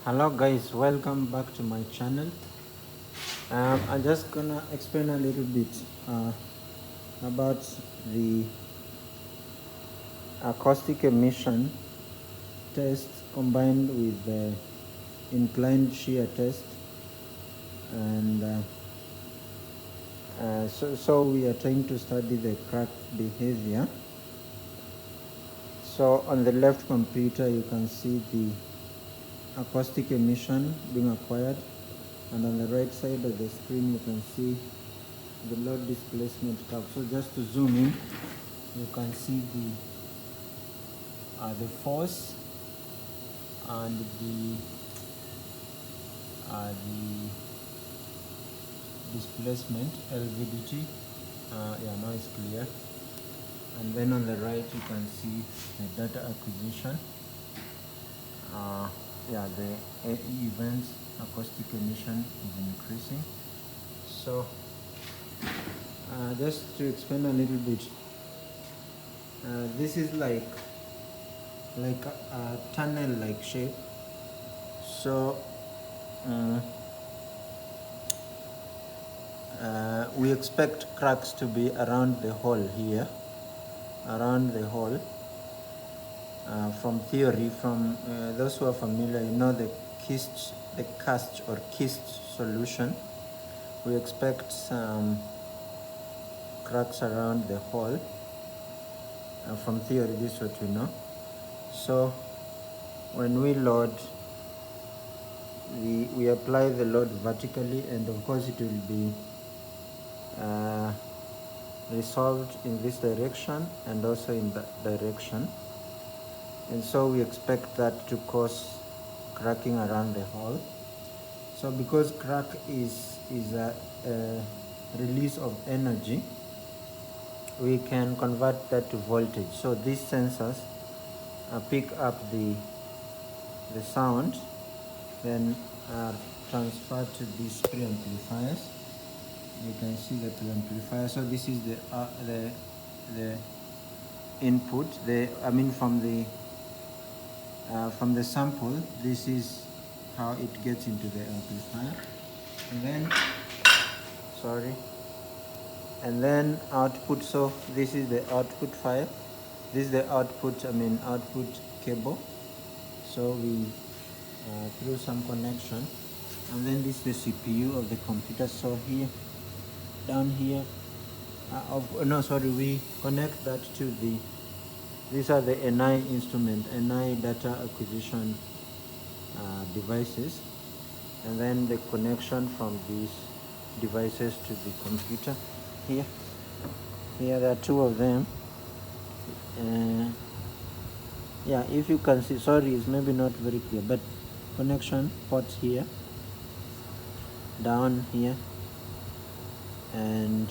Hello guys, welcome back to my channel. I'm just gonna explain a little bit about the acoustic emission test combined with the inclined shear test, and so we are trying to study the crack behavior. So on the left computer you can see the acoustic emission being acquired, and on the right side of the screen you can see the load displacement curve. So just to zoom in, you can see the force and the displacement LVDT. Yeah, now it's clear. And then on the right you can see the data acquisition. Yeah, the events acoustic emission is increasing. So just to explain a little bit, this is like a tunnel like shape. So we expect cracks to be around the hole here, around the hole. From theory, from those who are familiar, you know the cast or kist solution. We expect some cracks around the hole. From theory, this is what we know. So when we load, we apply the load vertically, and of course it will be resolved in this direction and also in that direction, and so we expect that to cause cracking around the hole. So because crack is a release of energy, we can convert that to voltage. So these sensors pick up the sound, then are transferred to these preamplifiers. You can see the preamplifier. So this is the input. From the sample, this is how it gets into the amplifier, and then output. So this is the output file. This is the output cable. So we through some connection, and then this is the CPU of the computer. So here, down here, we connect that to these are the NI instrument, NI data acquisition devices, and then the connection from these devices to the computer. Here there are two of them. Yeah, if you can see, sorry, it's maybe not very clear, but connection ports here, down here, and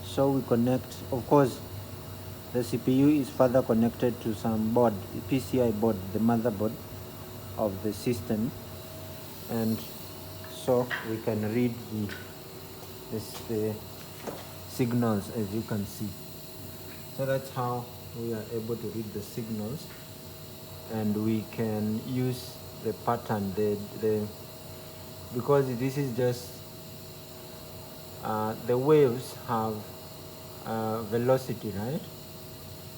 so we connect. Of course, the CPU is further connected to some board, PCI board, the motherboard of the system, and so we can read the signals, as you can see. So that's how we are able to read the signals, and we can use the pattern, because this is just the waves have velocity, right?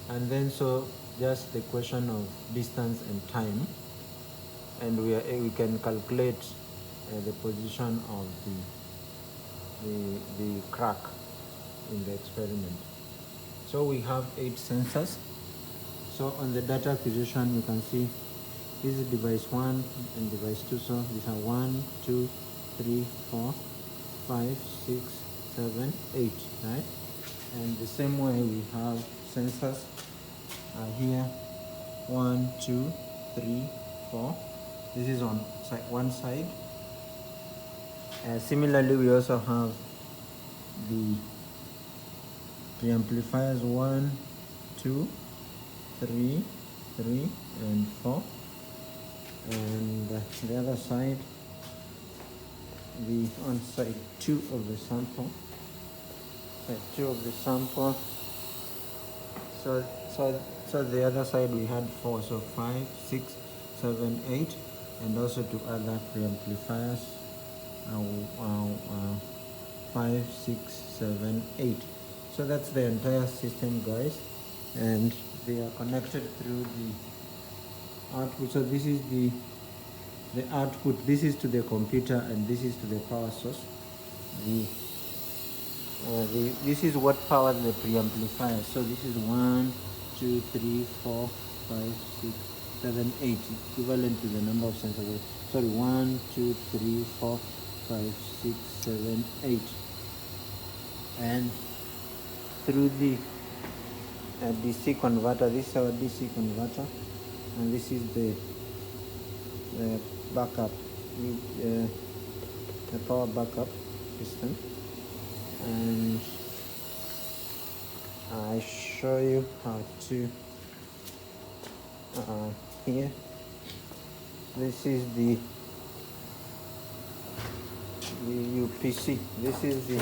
And then so just the question of distance and time, and we can calculate the position of the crack in the experiment. So we have 8 sensors. So on the data acquisition, you can see this is device 1 and device 2. So these are 1, 2, 3, 4, 5, 6, 7, 8, right? And the same way we have sensors here, 1, 2, 3, 4. This is on one side. Similarly, we also have the preamplifiers 1, 2, 3, and 4. And the other side, on side 2 of the sample. So the other side we had 4, so 5, 6, 7, 8. and also to other preamplifiers, 5, 6, 7, 8. So that's the entire system, guys, and they are connected through the output. So this is the output, this is to the computer, and this is to the power source. This is what powers the preamplifier. So this is 1, 2, 3, 4, 5, 6, 7, 8, equivalent to the number of sensors. Sorry, 1, 2, 3, 4, 5, 6, 7, 8. And through the DC converter, this is our DC converter, and this is the backup, the power backup system. And I show you how to here. This is the UPC. This is the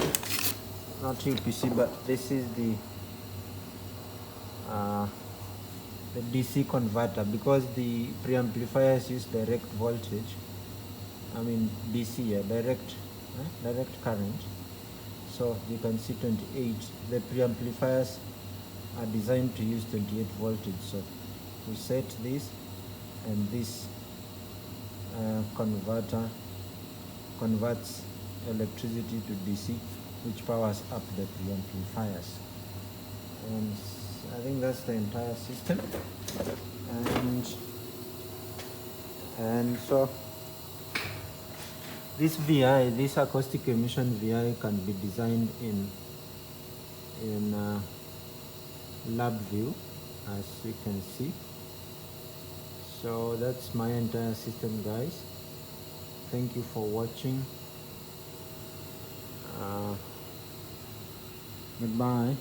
not UPC, but this is the DC converter, because the preamplifiers use direct voltage. I mean DC, direct current. So you can see 28. The preamplifiers are designed to use 28 voltage. So we set this, and this converter converts electricity to DC, which powers up the preamplifiers. And I think that's the entire system. And so this VI, this acoustic emission VI, can be designed in lab view, as you can see. So that's my entire system, guys. Thank you for watching. Goodbye.